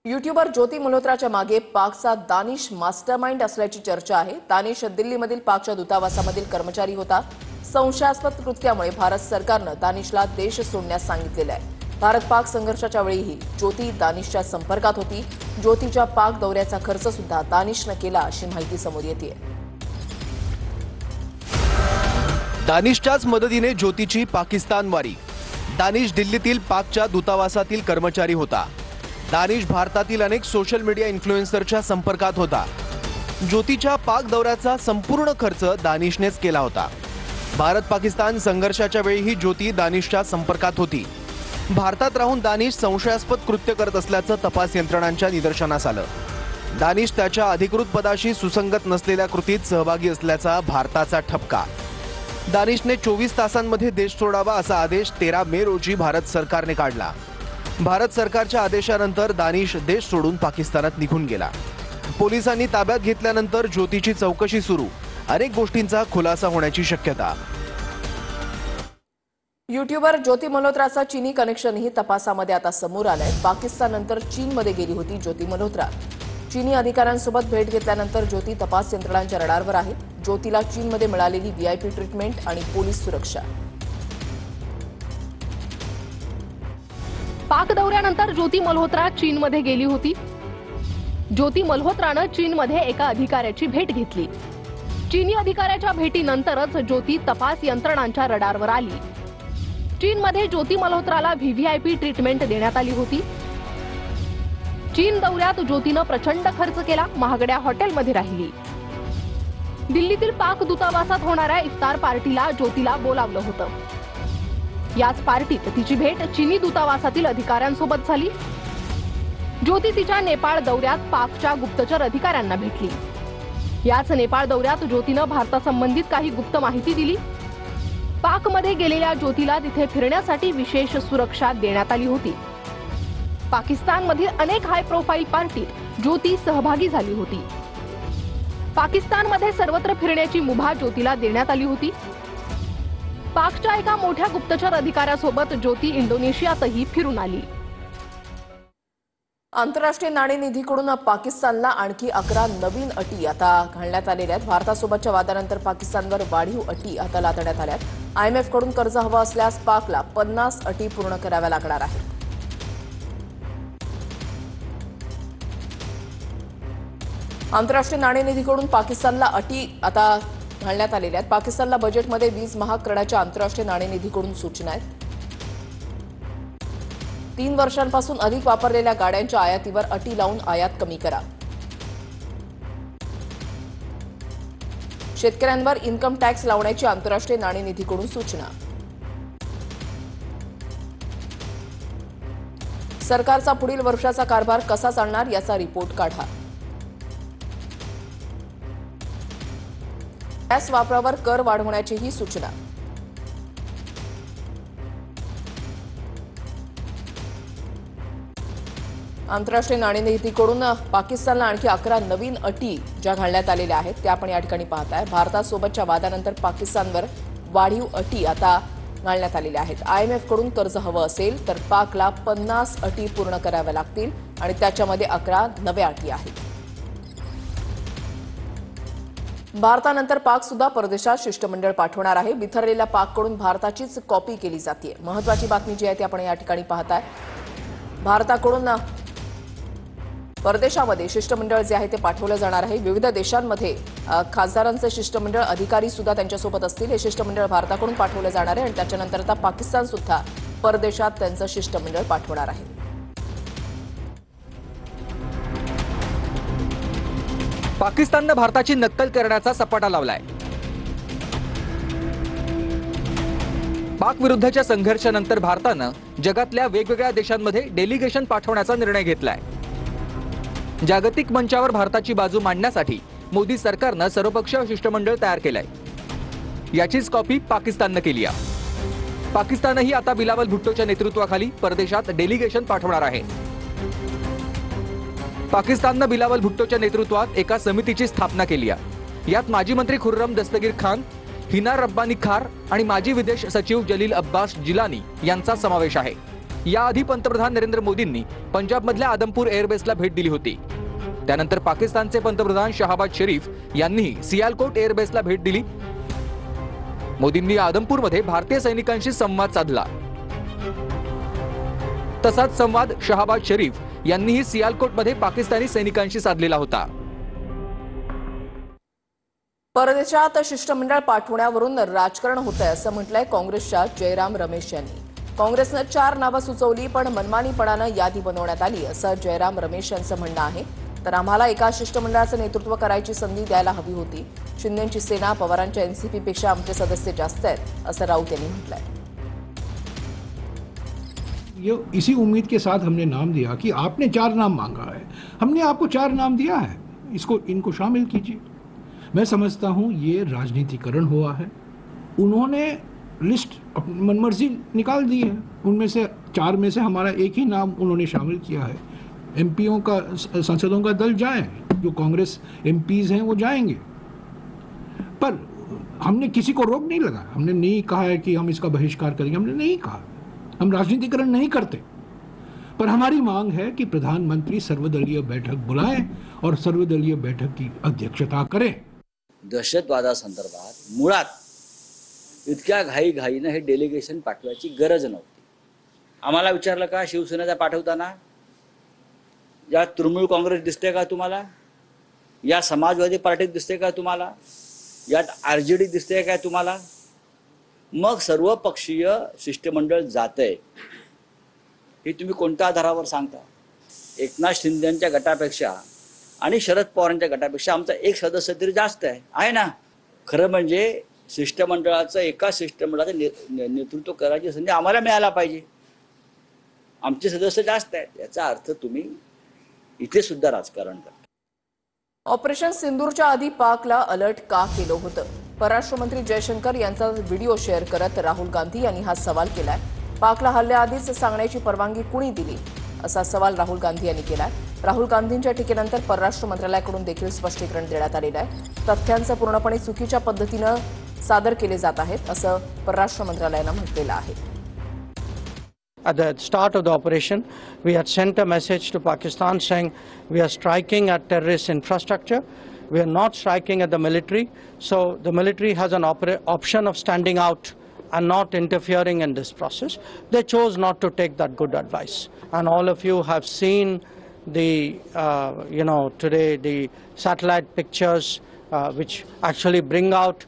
YouTuber ज्योती मल्होत्राच्या मागे पाकचा Danish mastermind असल्याची चर्चा आहे। दानिश दिल्लीमधील पाकच्या दूतावासामधील कर्मचारी होता। संशयास्पद कृत्यामुळे भारत सरकारनं दानिशला देश सोडण्यास सांगितलेलं आहे। भारत पाक संघर्षाच्या वेळीही ज्योती दानिशच्या संपर्कात होती। ज्योतीच्या पाक दौऱ्याचा खर्च सुद्धा दानिशनं केला अशी माहिती समोर येते। दानिशच्याच मदतीने ज्योतीची पाकिस्तानवारी। दानिश दिल्लीतील पाकच्या दूतावासातील कर्मचारी होता। दानिश भारतातील अनेक सोशल मीडिया इन्फ्लुएन्सरच्या संपर्कात होता। ज्योतीच्या पाक दौऱ्याचा संपूर्ण खर्च दानिशनेच केला होता। भारत पाकिस्तान संघर्षाच्या वेळीही ज्योती दानिशच्या संपर्कात होती। भारतात राहून दानिश संशयास्पद कृत्य करत असल्याचं तपास यंत्रणांच्या निदर्शनास आलं। दानिश त्याच्या अधिकृत पदाशी सुसंगत नसलेल्या कृतीत सहभागी असल्याचा भारताचा ठपका। दानिशने 24 तासांमध्ये देश सोडावा असा आदेश 13 मे रोजी भारत सरकारने काढला। भारत सरकारच्या आदेशानंतर दानिश देश सोडून पाकिस्तानात निघून गेला। पोलिसांनी ताब्यात घेतल्यानंतर ज्योतीची चौकशी सुरू। अनेक गोष्टींचा खुलासा होण्याची शक्यता। यूट्यूबर ज्योती मल्होत्राचा चीनी कनेक्शनही तपासामध्ये आता समोर आलंय। पाकिस्ताननंतर चीनमध्ये गेली होती ज्योती मल्होत्रा। चीनी अधिकाऱ्यांसोबत भेट घेतल्यानंतर ज्योती तपास यंत्रणांच्या रडारवर आहे। ज्योतीला चीनमध्ये मिळालेली व्हीआयपी ट्रीटमेंट आणि पोलीस सुरक्षा। पाक दौऱ्यानंतर ज्योती मल्होत्रा चीनमध्ये गेली होती। ज्योती मल्होत्रानं चीनमध्ये एका अधिकाऱ्याची भेट घेतली। चीनी अधिकाऱ्याच्या भेटीनंतरच ज्योती तपास यंत्रणांच्या रडारवर आली। चीनमध्ये ज्योती मल्होत्राला व्हीव्हीआयपी ट्रीटमेंट देण्यात आली होती। चीन दौऱ्यात ज्योतीनं प्रचंड खर्च केला, महागड्या हॉटेलमध्ये राहिली। दिल्लीतील पाक दूतावासात होणाऱ्या इफ्तार पार्टीला ज्योतीला बोलावलं होतं। याच पार्टीत तिची भेट चीनी दूतावासातील अधिकाऱ्यांसोबत झाली। ज्योती तिच्या नेपाळ दौऱ्यात पाकच्या गुप्तचर अधिकाऱ्यांना भेटली। याच नेपाळ दौऱ्यात ज्योतीनं भारतासंबंधित काही गुप्त माहिती दिली। पाकमध्ये गेलेल्या ज्योतीला तिथे फिरण्यासाठी विशेष सुरक्षा देण्यात आली होती। पाकिस्तानमधील अनेक हाय प्रोफाईल पार्टीत ज्योती सहभागी झाली होती। पाकिस्तानमध्ये सर्वत्र फिरण्याची मुभा ज्योतीला देण्यात आली होती। पाकच्या एका मोठ्या गुप्तचर अधिकाऱ्यासोबत ज्योती इंडोनेशियातही फिरून आली। आंतरराष्ट्रीय नाणेनिधीकडून पाकिस्तानला आणखी 11 नवीन अटी आता घालण्यात आलेल्या आहेत। भारतासोबतच्या वादानंतर पाकिस्तानवर वाढीव अटी आता लादण्यात आल्यात। IMF कडून कर्ज हवं असल्यास पाकला 50 अटी पूर्ण कराव्या लागणार आहेत। आंतरराष्ट्रीय नाणेनिधीकडून पाकिस्तानला अटी आता घालण्यात आलेल्या आहेत। पाकिस्तानला बजेटमध्ये वीज महाग करण्याच्या आंतरराष्ट्रीय नाणेनिधीकडून सूचना आहेत। 3 वर्षांपासून अधिक वापरलेल्या गाड्यांच्या आयातीवर अटी लावून आयात कमी करा। शेतकऱ्यांवर इन्कम टॅक्स लावण्याची आंतरराष्ट्रीय नाणेनिधीकडून सूचना। सरकारचा पुढील वर्षाचा कारभार कसा चालणार याचा रिपोर्ट काढा। गॅस वापरावर कर वाढवण्याचीही सूचना। आंतरराष्ट्रीय नाणेनिधीकडून पाकिस्तानला आणखी 11 नवीन अटी ज्या घालण्यात आलेल्या आहेत त्या आपण या ठिकाणी पाहताय। भारतासोबतच्या वादानंतर पाकिस्तानवर वाढीव अटी आता घालण्यात आलेल्या आहेत। IMF कडून कर्ज हवं असेल तर पाकला 50 अटी पूर्ण कराव्या लागतील आणि त्याच्यामध्ये 11 नव्या अटी आहेत। भारतानंतर पाक सुद्धा परदेशात शिष्टमंडळ पाठवणार आहे। बिथरलेल्या पाककडून भारताचीच कॉपी केली जाते। महत्त्वाची बातमी जी आहे ती आपण या ठिकाणी पाहताय। भारताकडून परदेशामध्ये शिष्टमंडळ जे आहे ते पाठवलं जाणार आहे। विविध देशांमध्ये खासदारांचे शिष्टमंडळ अधिकारी सुद्धा त्यांच्यासोबत असतील। हे शिष्टमंडळ भारताकडून पाठवलं जाणार आहे आणि त्याच्यानंतर आता पाकिस्तान सुद्धा परदेशात त्यांचं शिष्टमंडळ पाठवणार आहे। पाकिस्ताननं भारताची नक्कल करण्याचा सपाटा लावलाय। पाक विरुद्धच्या संघर्षानंतर भारतानं जगातल्या वेगवेगळ्या देशांमध्ये डेलिगेशन पाठवण्याचा निर्णय घेतलाय। जागतिक मंचावर भारताची बाजू मांडण्यासाठी मोदी सरकारनं सर्वपक्षीय शिष्टमंडळ तयार केलंय। याचीच कॉपी पाकिस्ताननं केली आहे। पाकिस्तानही आता बिलावल भुट्टोच्या नेतृत्वाखाली परदेशात डेलिगेशन पाठवणार आहे। पाकिस्ताननं बिलावल भुट्टोच्या नेतृत्वात एका समितीची स्थापना केली आहे। यात माजी मंत्री खुर्रम दस्तगीर खान, हिना रब्बानी खार आणि माजी विदेश सचिव जलील अब्बास जिलानी यांचा समावेश आहे। याआधी पंतप्रधान नरेंद्र मोदींनी पंजाबमधल्या आदमपूर एअरबेसला भेट दिली होती. त्यानंतर पाकिस्तानचे पंतप्रधान शहाबाज शरीफ यांनीही सियालकोट एअरबेसला भेट दिली. मोदींनी आदमपूरमध्ये भारतीय सैनिकांशी संवाद साधला. तसाच संवाद शहाबाज शरीफ यांनीही सियालकोटमध्ये पाकिस्तानी सैनिकांशी साधलेला होता. परदेशात शिष्टमंडळ पाठवण्यावरून राजकारण होतंय असं म्हटलंय काँग्रेसच्या जयराम रमेश यांनी. काँग्रेसनं 4 नावं सुचवली पण मनमानीपणानं यादी बनवण्यात आली असं जयराम रमेश यांचं म्हणणं आहे. तर आम्हाला एका शिष्टमंडळाचं नेतृत्व करायची संधी द्यायला हवी होती. शिंदेंची सेना पवारांच्या एनसीपी पेक्षा आमचे सदस्य जास्त आहेत असं राऊत यांनी म्हटलंय. ये इसी उम्मीद के साथ हमने नाम दिया कि आपने 4 नाम मांगा है, हमने आपको 4 नाम दिया है, इनको शामिल कीजिए. मैं समझता हूँ ये राजनीतिकरण हुआ है. उन्होंने लिस्ट अपनी मनमर्जी निकाल दी है. उनमें से 4 में से हमारा एक ही नाम उन्होंने शामिल किया है. एमपीओं का सांसदों का दल जाए, जो कांग्रेस एमपीज हैं वो जाएंगे. पर हमने किसी को रोक नहीं लगाया. हमने नहीं कहा है कि हम इसका बहिष्कार करेंगे, हमने नहीं कहा. हम राजनीतिकरण नहीं करते. पर हमारी मांग है कि प्रधानमंत्री सर्वदलीय बैठक बुलाएं और सर्वदलीय बैठक की अध्यक्षता करें. दहशतवादासंदर्भात मुळात इतक्या घाईघाईनं हे डेलिगेशन पाठवायची गरज नव्हती. आम्हाला विचारलं का शिवसेनेचा पाठवताना, या तृणमूल काँग्रेस दिसते का तुम्हाला, या समाजवादी पार्टीत दिसते का तुम्हाला, यात आरजेडी दिसते काय तुम्हाला. मग सर्वपक्षीय शिष्टमंडळ जातंय हे तुम्ही कोणत्या आधारावर सांगता. एकनाथ शिंदेंच्या गटापेक्षा आणि शरद पवारांच्या गटापेक्षा आमचा एक सदस्य तरी जास्त आहे ना. खरं म्हणजे शिष्टमंडळाचं एका शिष्टमंडळाचं नेतृत्व करायची संधी आम्हाला मिळायला पाहिजे. आमचे सदस्य जास्त आहेत याचा अर्थ तुम्ही इथे सुद्धा राजकारण करता. ऑपरेशन सिंदूरच्या आधी पाकला अलर्ट का केलं होतं? परराष्ट्र मंत्री जयशंकर यांचा व्हिडिओ शेअर करत राहुल गांधी यांनी हा सवाल केलाय. पाकला हल्ल्याआधीच सांगण्याची परवानगी कुणी दिली असा सवाल राहुल गांधी यांनी केलाय. राहुल गांधींच्या टीकेनंतर परराष्ट्र मंत्रालयाकडून देखील स्पष्टीकरण देण्यात आलेलं आहे. तथ्यांचं पूर्णपणे चुकीच्या पद्धतीनं सादर केले जात आहेत असं परराष्ट्र मंत्रालयानं म्हटलेलं आहे. At the start of the operation, we had sent a message to Pakistan saying we are striking at terrorist infrastructure. We are not striking at the military. So the military has an option of standing out and not interfering in this process. They chose not to take that good advice. And all of you have seen the, today the satellite pictures which actually bring out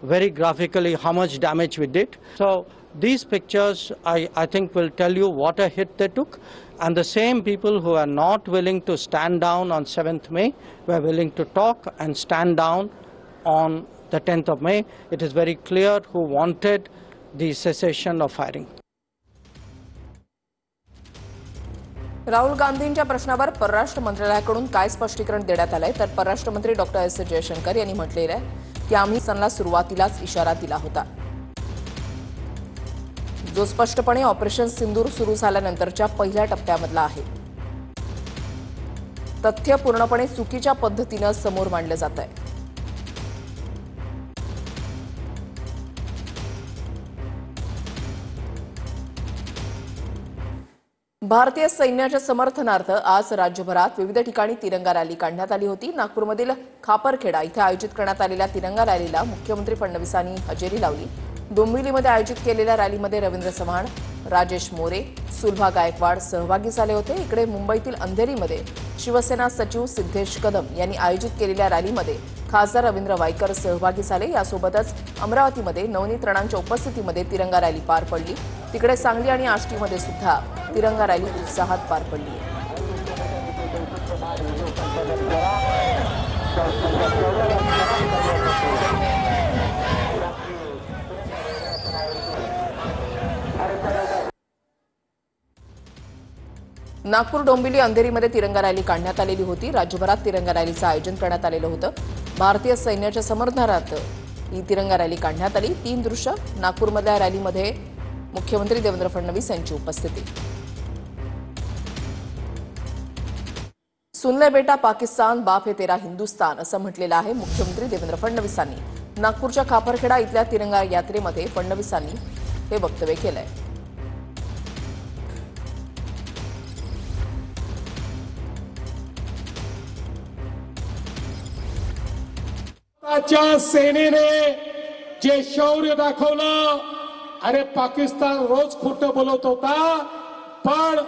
very graphically how much damage we did. So these pictures, I think, will tell you what a hit they took. And the same people who are not willing to stand down on 7th May were willing to talk and stand down on the 10th of May. It is very clear who wanted the cessation of firing. Rahul गांधींच्या प्रश्नावर परराष्ट्र मंत्रालयाकडून काय स्पष्टीकरण देण्यात आलंय तर परराष्ट्र मंत्री डॉक्टर एस जयशंकर यांनी म्हटलेलं आहे की आम्ही सनला सुरुवातीलाच इशारा दिला होता, जो स्पष्टपणे ऑपरेशन सिंदूर सुरू झाल्यानंतरच्या पहिल्या टप्प्यामधला आहे. तथ्य पूर्णपणे चुकीच्या पद्धतीनं समोर मांडलं जात आहे. भारतीय सैन्याच्या समर्थनार्थ आज राज्यभरात विविध ठिकाणी तिरंगा रॅली काढण्यात आली होती. नागपूरमधील खापरखेडा इथे आयोजित करण्यात आलेल्या तिरंगा रॅलीला मुख्यमंत्री फडणवीसांनी हजेरी लावली. डोंबिवलीमध्ये आयोजित केलेल्या रॅलीमध्ये रवींद्र चव्हाण, राजेश मोरे, सुलभा गायकवाड सहभागी झाले होते. इकडे मुंबईतील अंधेरीमध्ये शिवसेना सचिव सिद्धेश कदम यांनी आयोजित केलेल्या रॅलीमध्ये खासदार रवींद्र वायकर सहभागी झाले. यासोबतच अमरावतीमध्ये नवनीत राणांच्या उपस्थितीमध्ये तिरंगा रॅली पार पडली. तिकडे सांगली आणि आष्टीमध्ये सुद्धा तिरंगा रॅली उत्साहात पार पडली. नागपूर, डोंबिवली, अंधेरीमध्ये तिरंगा रॅली काढण्यात आलेली होती. राज्यभरात तिरंगा रॅलीचं आयोजन करण्यात आलेलं होतं. भारतीय सैन्याच्या समर्थनार्थ ही तिरंगा रॅली काढण्यात आली. 3 दृश्य. नागपूरमधल्या रॅलीमध्ये मुख्यमंत्री देवेंद्र फडणवीस यांची उपस्थिती. सुन ले बेटा पाकिस्तान, बाप है तेरा हिंदुस्तान असं म्हटलेलं आहे मुख्यमंत्री देवेंद्र फडणवीसांनी. नागपूरच्या खापरखेडा इथल्या तिरंगा यात्रेमध्ये फडणवीसांनी हे वक्तव्य केलंय. च्या सेनेने जे शौर्य दाखवलं, अरे पाकिस्तान रोज खोटं बोलत होता, पण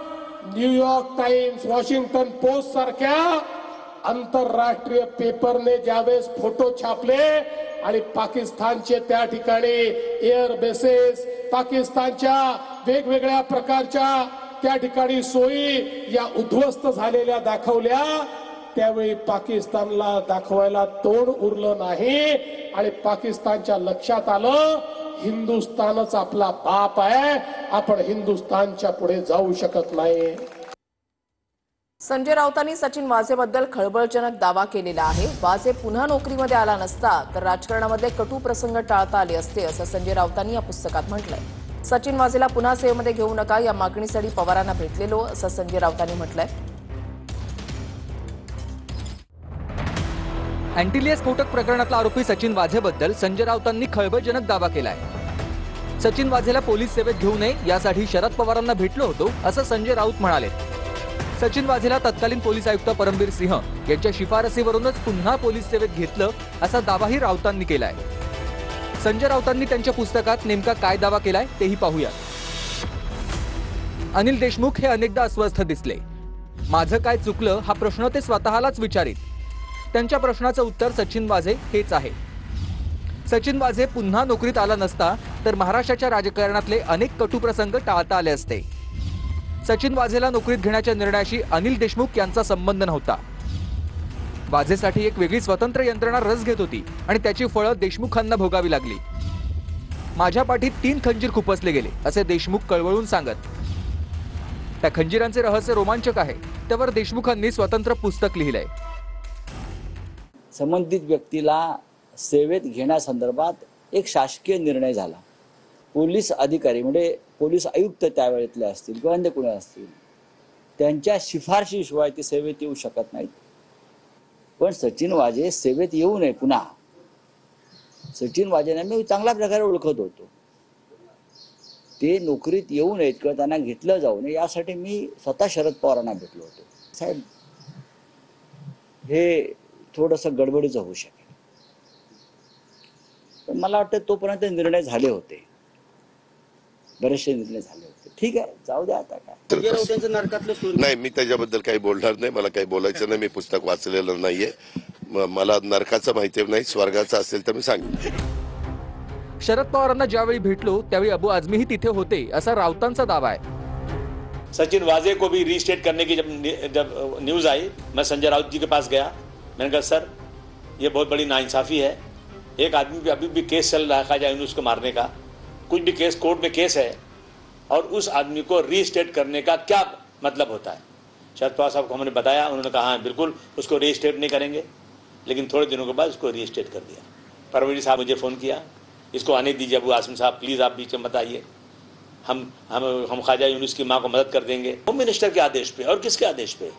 न्यूयॉर्क टाइम्स, वॉशिंग्टन पोस्ट सारख्या आंतरराष्ट्रीय पेपरने ज्यावेळेस फोटो छापले आणि पाकिस्तानचे त्या ठिकाणी एअर बेसेस, पाकिस्तानच्या वेगवेगळ्या प्रकारच्या त्या ठिकाणी सोयी या उद्ध्वस्त झालेल्या दाखवल्या, त्यावेळी पाकिस्तानला दाखवायला तोंड उरलं नाही आणि पाकिस्तानच्या लक्षात आलं हिंदुस्थानच आपला बाप आहे, आपण हिंदुस्थानच्या पुढे जाऊ शकत नाही. संजय राऊतांनी सचिन वाझेबद्दल खळबळजनक दावा केलेला आहे. वाझे पुन्हा नोकरीमध्ये आला नसता तर राजकारणामध्ये कटू प्रसंग टाळता आले असते, असं संजय राऊतांनी या पुस्तकात म्हटलंय. सचिन वाझेला पुन्हा सेवेमध्ये घेऊ नका या मागणीसाठी पवारांना भेटलेलो, असं संजय राऊतांनी म्हटलंय. अँटिलिया स्फोटक प्रकरणातला आरोपी सचिन वाझेबद्दल संजय राऊतांनी खळबळजनक दावा केलाय. सचिन वाझेला पोलीस सेवेत घेऊ नये यासाठी शरद पवारांना भेटलो होतो, असं संजय राऊत म्हणाले. सचिन वाझेला तत्कालीन पोलीस आयुक्त परमबीर सिंह यांच्या शिफारसीवरूनच पुन्हा पोलीस सेवेत घेतलं, असा दावाही राऊतांनी केलाय. संजय राऊतांनी त्यांच्या पुस्तकात नेमका काय दावा केलाय तेही पाहूया. अनिल देशमुख हे अनेकदा अस्वस्थ दिसले. माझं काय चुकलं हा प्रश्न ते स्वतःलाच विचारित. त्यांच्या प्रश्नाचं उत्तर सचिन वाझे हेच आहे. सचिन वाझे पुन्हा नोकरीत आला नसता तर महाराष्ट्राच्या राजकारणातले अनेक कटू प्रसंग टाळता आले असते. सचिन वाझेला नोकरीत घेण्याच्या निर्णयाशी अनिल देशमुख यांचा संबंध नव्हता. वाझेसाठी एक वेगळी स्वतंत्र यंत्रणा रस घेत होती आणि त्याची फळं देशमुखांना भोगावी लागली. माझ्या पाठीत 3 खंजीर खुपसले गेले, असे देशमुख कळवळून सांगत. त्या खंजीरांचे रहस्य रोमांचक आहे, त्यावर देशमुखांनी स्वतंत्र पुस्तक लिहिलंय. संबंधित व्यक्तीला सेवेत घेण्यासंदर्भात एक शासकीय निर्णय झाला. पोलीस अधिकारी म्हणजे पोलीस आयुक्त त्यावेळेतले असतील किंवा अन्य कोणी असतील, त्यांच्या शिफारशीशिवाय ती सेवेत येऊ शकत नाहीत. पण सचिन वाझे सेवेत येऊ नये पुन्हा, सचिन वाझेंना मी चांगल्या प्रकारे ओळखत होतो, ते नोकरीत येऊ नयेत किंवा त्यांना घेतलं जाऊ नये यासाठी मी स्वतः शरद पवारांना भेटलो होतो. साहेब, हे थोडंसं गडबडीचं होऊ शकेल, पण मला वाटतं तोपर्यंत निर्णय झाले होते, बरेचसे निर्णय झाले होते. ठीक आहे, जाऊ द्या आता काय. नाही, मी त्याच्याबद्दल काही बोलणार नाही, मला काही बोलायचं नाही. मी पुस्तक वाचलेलं नाहीये, मला नरकाचं माहिती नाही, स्वर्गाचं असेल तर मी सांगेन. शरद पवारांना ज्यावेळी भेटलो त्यावेळी अबू आझमीही तिथे होते, असा राऊतांचा दावा आहे. सचिन वाजे को भी रीस्टेट करने की जब न्यूज आई, मैं संजय राउत जी के पास गया. मैंने कहा सर, ये बहुत बड़ी नाइंसाफी है. एक आदमी भी अभी भी केस चल रहा है ख्वाजा यूनुस को मारने का, कुछ भी केस कोर्ट में केस है, और उस आदमी को रीस्टेट करने का क्या मतलब होता है. शरद पवार साहब को हमने बताया, उन्होंने कहा हाँ बिल्कुल उसको रीस्टेट नहीं करेंगे. लेकिन थोड़े दिनों के बाद उसको रीस्टेट कर दिया. परमवीर साहब मुझे फ़ोन किया, इसको आने दीजिए अबू आसिम साहब, प्लीज़ आप बीच में मत आइए, हम ख्वाजा यूनुस की माँ को मदद कर देंगे. होम मिनिस्टर के आदेश पे और किसके आदेश पे?